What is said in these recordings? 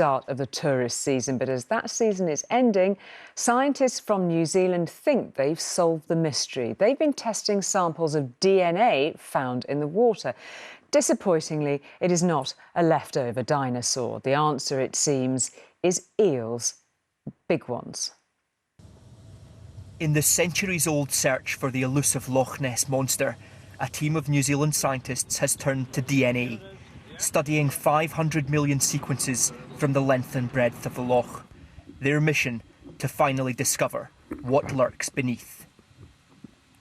Start of the tourist season, but as that season is ending, scientists from New Zealand think they've solved the mystery. They've been testing samples of DNA found in the water. Disappointingly, it is not a leftover dinosaur. The answer, it seems, is eels, big ones. In the centuries-old search for the elusive Loch Ness monster, a team of New Zealand scientists has turned to DNA, studying 500 million sequences from the length and breadth of the Loch. Their mission, to finally discover what lurks beneath.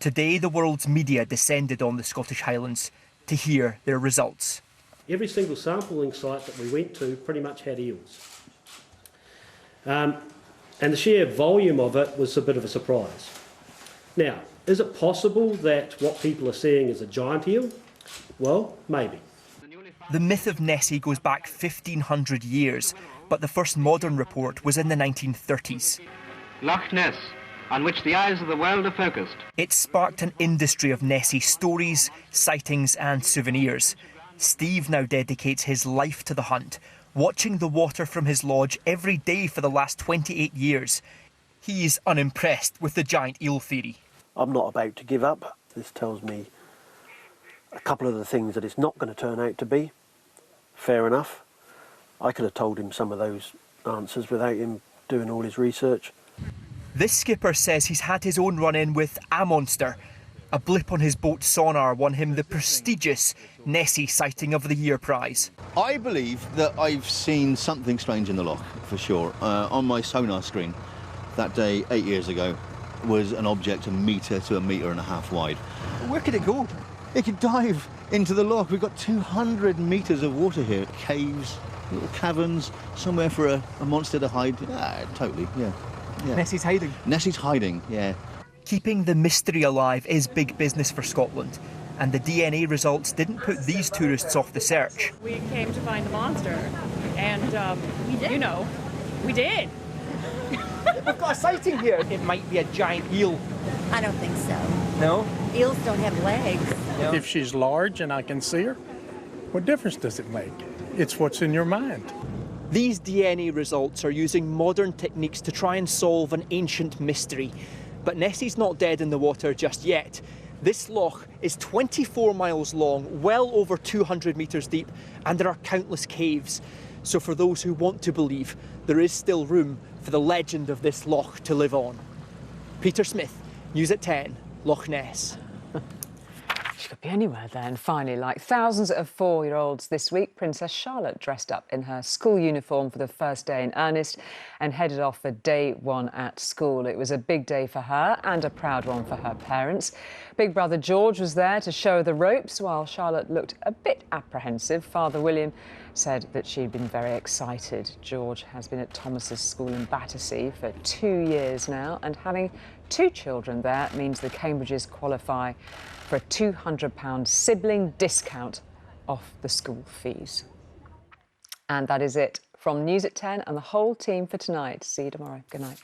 Today, the world's media descended on the Scottish Highlands to hear their results. Every single sampling site that we went to pretty much had eels. And the sheer volume of it was a bit of a surprise. Now, is it possible that what people are seeing is a giant eel? Well, maybe. The myth of Nessie goes back 1,500 years, but the first modern report was in the 1930s. Loch Ness, on which the eyes of the world are focused. It sparked an industry of Nessie stories, sightings and souvenirs. Steve now dedicates his life to the hunt, watching the water from his lodge every day for the last 28 years. He's unimpressed with the giant eel theory. I'm not about to give up. This tells me a couple of the things that it's not going to turn out to be. Fair enough. I could have told him some of those answers without him doing all his research. This skipper says he's had his own run-in with a monster. A blip on his boat's sonar won him the prestigious Nessie Sighting of the Year prize. I believe that I've seen something strange in the loch, for sure. On my sonar screen that day 8 years ago was an object 1 metre to 1.5 metres wide. Where could it go? It could dive into the loch. We've got 200 metres of water here. Caves, little caverns, somewhere for a monster to hide. Totally, yeah. Nessie's hiding. Nessie's hiding, yeah. Keeping the mystery alive is big business for Scotland, and the DNA results didn't put these tourists off the search. We came to find the monster, and we did. You know, we did. We've got a sighting here. It might be a giant eel. I don't think so. No? Eels don't have legs. No. If she's large and I can see her, what difference does it make? It's what's in your mind. These DNA results are using modern techniques to try and solve an ancient mystery. But Nessie's not dead in the water just yet. This loch is 24 miles long, well over 200 metres deep, and there are countless caves. So for those who want to believe, there is still room for the legend of this loch to live on. Peter Smith, News at 10, Loch Ness. She could be anywhere then. Finally, like thousands of 4-year-olds this week, Princess Charlotte dressed up in her school uniform for the first day in earnest and headed off for day one at school. It was a big day for her and a proud one for her parents. Big brother George was there to show her the ropes, while Charlotte looked a bit apprehensive. Father William said that she'd been very excited. George has been at Thomas's school in Battersea for 2 years now, and having 2 children there means the Cambridges qualify for a £200 sibling discount off the school fees. And that is it from News at 10 and the whole team for tonight. See you tomorrow. Good night.